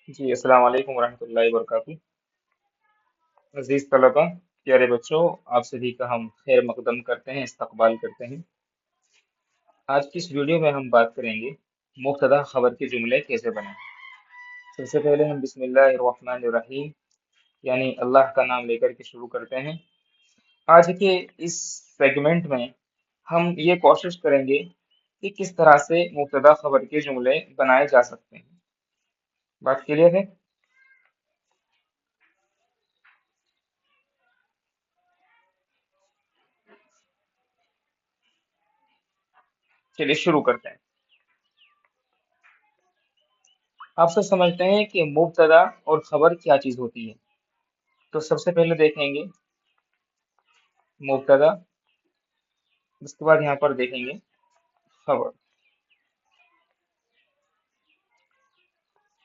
जी, अस्सलाम वालेकुम वरहमतुल्लाहि वबरकातुहू। अजीज तलबा, प्यारे बच्चों, आप सभी का हम खैर मकदम करते हैं, इस्तकबाल करते हैं। आज की इस वीडियो में हम बात करेंगे मुब्तदा खबर के जुमले कैसे बनाएं। सबसे पहले हम बिस्मिल्लाहिर्रहमानिर्रहीम यानी अल्लाह का नाम लेकर के शुरू करते हैं। आज के इस सेगमेंट में हम ये कोशिश करेंगे कि किस तरह से मुब्तदा खबर के जुमले बनाए जा सकते हैं। बात क्लियर है? चलिए शुरू करते हैं। आप सब समझते हैं कि मुब्तदा और खबर क्या चीज होती है। तो सबसे पहले देखेंगे मुब्तदा, उसके बाद यहाँ पर देखेंगे खबर।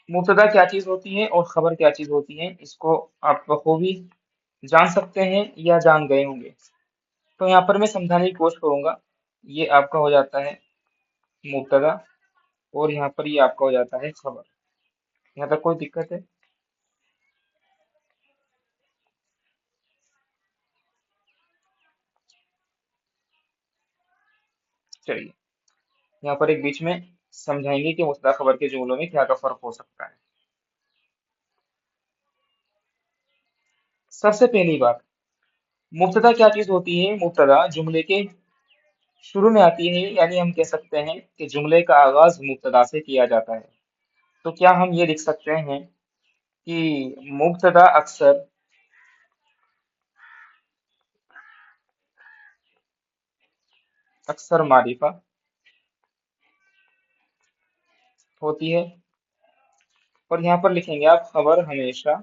मुब्तदा क्या चीज होती है और खबर क्या चीज होती है, इसको आप बखूबी जान सकते हैं या जान गए होंगे। तो यहाँ पर मैं समझाने की कोशिश करूंगा। ये आपका हो जाता है मुब्तदा और यहाँ पर ये आपका हो जाता है खबर। यहाँ तक कोई दिक्कत है? चलिए, यहाँ पर एक बीच में समझाएंगे कि मुब्तदा खबर के जुमलों में क्या क्या फर्क हो सकता है। सबसे पहली बात, मुब्तदा क्या चीज होती है। मुब्तदा जुमले के शुरू में आती है, यानी हम कह सकते हैं कि जुमले का आगाज मुब्तदा से किया जाता है। तो क्या हम ये लिख सकते हैं कि मुब्तदा अक्सर अक्सर मारिफा होती है, और यहाँ पर लिखेंगे आप खबर हमेशा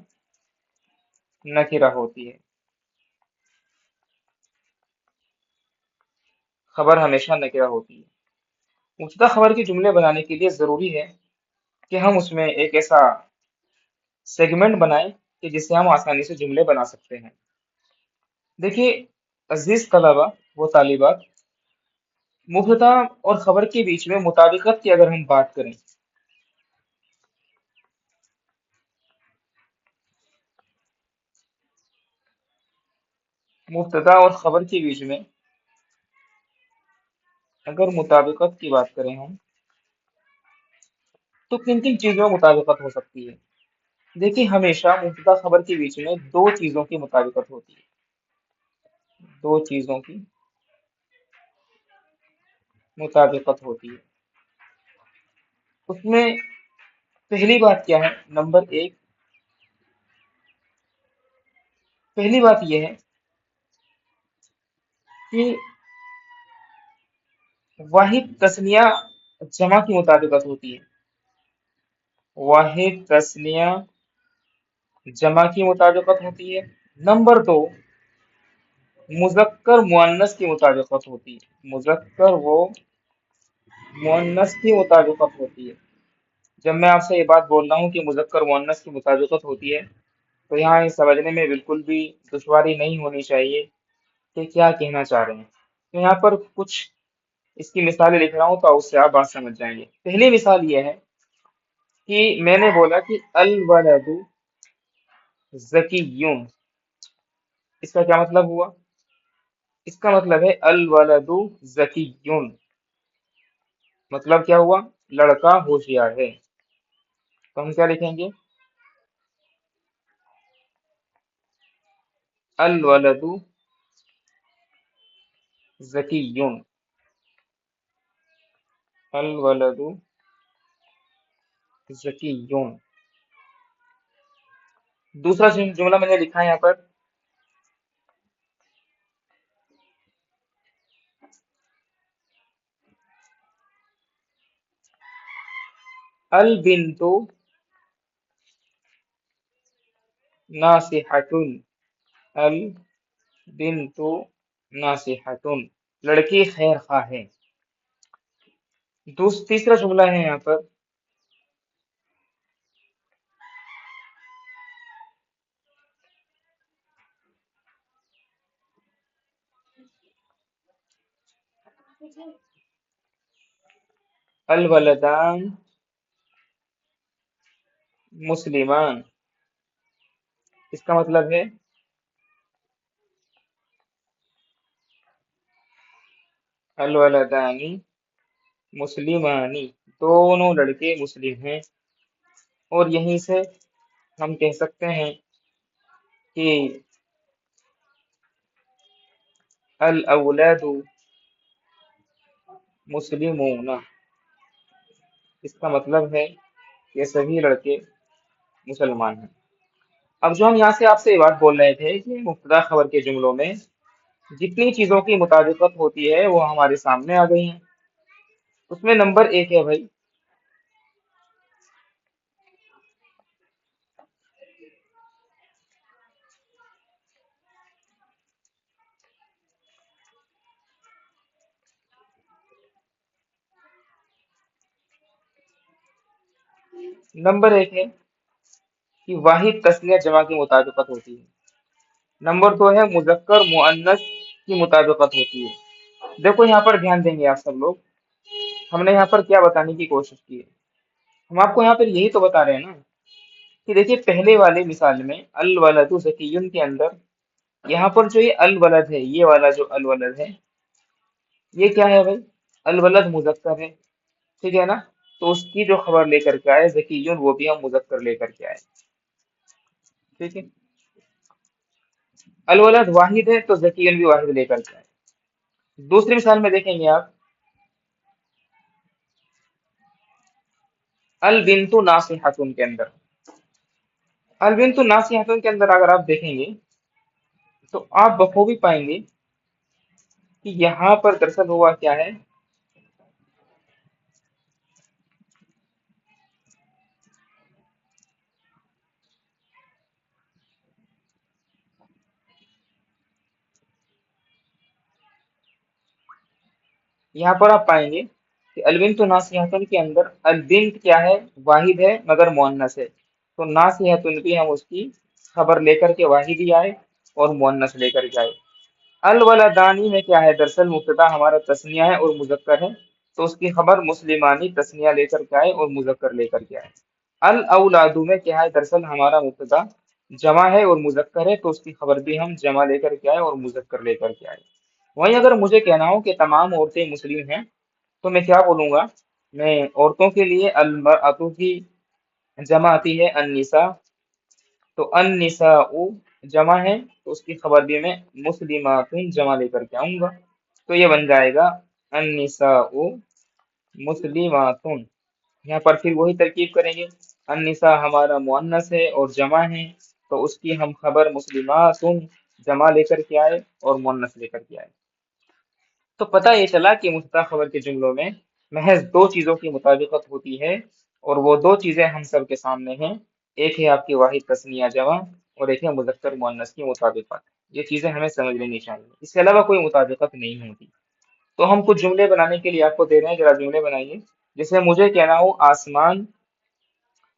नकिरा होती है। खबर हमेशा नकिरा होती है। मुब्तदा खबर के जुमले बनाने के लिए जरूरी है कि हम उसमें एक ऐसा सेगमेंट बनाएं कि जिससे हम आसानी से जुमले बना सकते हैं। देखिए अजीज तलबा व तालिबात, मुब्तदा और खबर के बीच में मुताबिकत की अगर हम बात करें, मुब्तदा और खबर के बीच में अगर मुताबिकत की बात करें हम, तो किन किन चीजों में मुताबिकत हो सकती है। देखिए हमेशा मुब्तदा खबर के बीच में दो चीजों की मुताबिकत होती है। दो चीजों की मुताबिकत होती है। उसमें पहली बात क्या है, नंबर एक, पहली बात यह है कि वाहिद तस्निया जमा की मुताबिकत होती है। वाहिद तस्निया जमा की मुताबिकत होती है। नंबर दो, मुजक्कर मुअन्नस की मुताबिकत होती है। मुजक्कर वो मुअन्नस की मुताबिकत होती है। जब मैं आपसे ये बात बोल रहा हूँ कि मुजक्कर मुअन्नस की मुताबिकत होती है, तो यहाँ ये समझने में बिल्कुल भी दुश्वारी नहीं होनी चाहिए कि क्या कहना चाह रहे हैं। तो यहाँ पर कुछ इसकी मिसालें लिख रहा हूँ, तो उससे आप बात समझ जाएंगे। पहली मिसाल ये है कि मैंने बोला कि अल वलदु ज़कियुन। इसका क्या मतलब हुआ? इसका मतलब है अल वलदु ज़कियुन, मतलब क्या हुआ? लड़का होशियार है। तो हम क्या लिखेंगे? अल वलदु ज़कियुन। अल वलदु ज़कियुन। दूसरा जुमला मैंने लिखा है यहाँ पर, अल बिन्तु नासिहतुन। अल बिन्तु नासिहतुन, लड़की खैर खा है। तीसरा जुमला है यहाँ पर, अल वलदान मुस्लिमान, इसका मतलब है अल वलदानी मुस्लिमानी, दोनों लड़के मुस्लिम हैं। और यहीं से हम कह सकते हैं कि अल औलादु मुस्लिमूना, इसका मतलब है ये सभी लड़के मुसलमान हैं। अब जो हम यहाँ से आपसे ये बात बोल रहे थे कि मुब्तदा खबर के जुमलों में जितनी चीजों की मुताबिकत होती है वो हमारे सामने आ गई हैं। उसमें नंबर एक है भाई, नंबर एक है कि वाहिद तस्निया जमा की मुताबिकत होती है। नंबर दो है मुजक्कर मुअन्नस की मुताबिकत होती है। देखो यहाँ पर ध्यान देंगे आप सब लोग, हमने यहाँ पर क्या बताने की कोशिश की है। हम आपको यहाँ पर यही तो बता रहे हैं ना कि देखिए पहले वाले मिसाल में अल वलदु ज़कियुन के अंदर यहाँ पर जो ये अल वलद है, ये वाला जो अल वलद है ये क्या है भाई, अल वलद मुजक्कर है, ठीक है ना। तो उसकी जो खबर लेकर के आए ज़कियुन, वो भी हम मुजक्कर लेकर के आए, ठीक है। अल वलद वाहिद है तो ज़कियुन भी वाहिद लेकर के आए। दूसरी मिसाल में देखेंगे आप, अल बिन्तु नासिहतुन के अंदर, अल बिन्तु नासिहतुन के अंदर अगर आप देखेंगे तो आप बखूबी पाएंगे कि यहाँ पर दरअसल हुआ क्या है, यहाँ पर आप पाएंगे कि अलबिन्तु नासिहतुन के अंदर अलबिंत क्या है, वाहिद है मगर मुअन्नस है। तो नासिहतुन भी हम उसकी खबर लेकर के वाहिद ही आए और मुअन्नस लेकर के आए। अल वलदानी में क्या है, दरअसल मुब्तदा हमारा तस्निया है और मुजक्कर है, तो उसकी खबर मुस्लिमानी तस्निया लेकर के आए और मुजक्कर लेकर के आए। अल औलादू में क्या है, दरअसल हमारा मुब्तदा जमा है और मुजक्कर है, तो उसकी खबर भी हम जमा लेकर के आए और मुजक्कर लेकर के आए। वहीं अगर मुझे कहना हो कि तमाम औरतें मुस्लिम हैं, तो मैं क्या बोलूंगा, मैं औरतों के लिए अलमरअतु की जमा आती है अन्निसा, तो अन्निसाउ जमा है, तो उसकी खबर भी मैं मुस्लिमातुन जमा लेकर के आऊंगा। तो ये बन जाएगा अन्निसाउ मुस्लिमातुन। यहाँ पर फिर वही तरकीब करेंगे, अन्निसा हमारा मुअन्नस है और जमा है, तो उसकी हम खबर मुस्लिमातुन जमा लेकर के आए और मुअन्नस लेकर के आए। तो पता ये चला कि मुब्तदा खबर के जुमलों में महज दो चीजों की मुताबिकत होती है, और वो दो चीजें हम सब के सामने हैं। एक है आपकी वाहिद तस्निया जमा, और एक है मुज़क्कर मुअन्नस की मुताबिकत। ये चीजें हमें समझ लेनी चाहिए, इसके अलावा कोई मुताबिकत नहीं होती। तो हम कुछ जुमले बनाने के लिए आपको दे रहे हैं, जरा जुमले बनाइए। जैसे मुझे कहना हो आसमान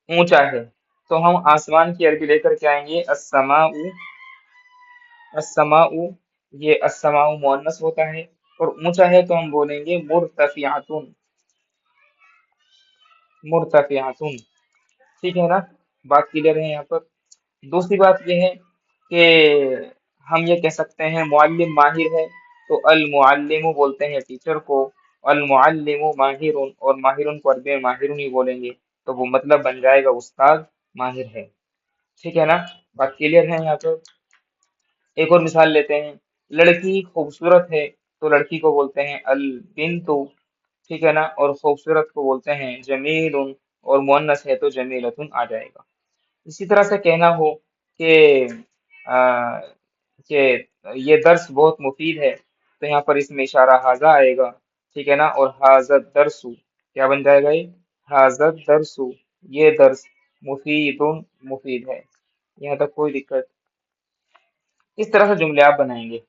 ऊंचा है, तो हम आसमान की अरबी लेकर के आएंगे अस्समाउ, अस्समाउ, ये अस्समाउ मुअन्नस होता है, और ऊंचा है तो हम बोलेंगे मुर्तफियातुन, मुर्तफियातुन, ठीक है ना। बात क्लियर है यहाँ पर। दूसरी बात यह है कि हम ये कह सकते हैं मुअल्लिम माहिर है, तो अल मुअल्लिमु बोलते हैं टीचर को, अल मुअल्लिमु माहिरुन, और माहिरुन को अरबी में माहिरुन ही बोलेंगे, तो वो मतलब बन जाएगा उस्ताद माहिर है, ठीक है ना। बात क्लियर है यहाँ पर। एक और मिसाल लेते हैं, लड़की खूबसूरत है, तो लड़की को बोलते हैं अल बिन्तु, ठीक है ना, और खूबसूरत को बोलते हैं जमीलुन, और मुअन्नस है तो जमीलतुन आ जाएगा। इसी तरह से कहना हो कि आ, कि ये दर्स बहुत मुफीद है, तो यहाँ पर इसमें इशारा हाजा आएगा, ठीक है ना, और हाजत दरसु क्या बन जाएगा ये, हाजत दरसु, ये दर्स मुफीदुन मुफीद है। यहाँ तक कोई दिक्कत। इस तरह से जुमले आप बनाएंगे।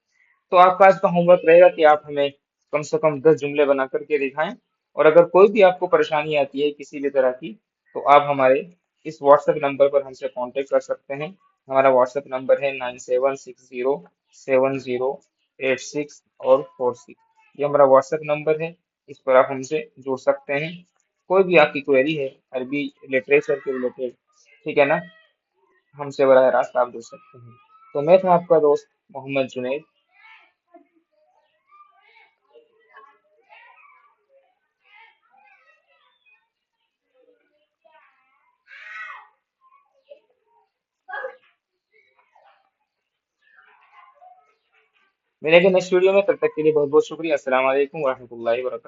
तो आपका आज का होमवर्क रहेगा कि आप हमें कम से कम 10 जुमले बना करके दिखाएं। और अगर कोई भी आपको परेशानी आती है किसी भी तरह की, तो आप हमारे इस व्हाट्सएप नंबर पर हमसे कांटेक्ट कर सकते हैं। हमारा व्हाट्सएप नंबर है 97607086 और 46। ये हमारा व्हाट्सएप नंबर है, इस पर आप हमसे जुड़ सकते हैं। कोई भी आपकी क्वेरी है अरबी लिटरेचर के रिलेटेड, ठीक है ना। हमसे बराह रास्त आप जुड़ सकते हैं। तो मैं था आपका दोस्त मोहम्मद जुनैद। मिलेंगे नेक्स्ट वीडियो में, तब तक के लिए बहुत बहुत शुक्रिया। अस्सलाम वालेकुम वरहमतुल्लाहि वबरकातुहू।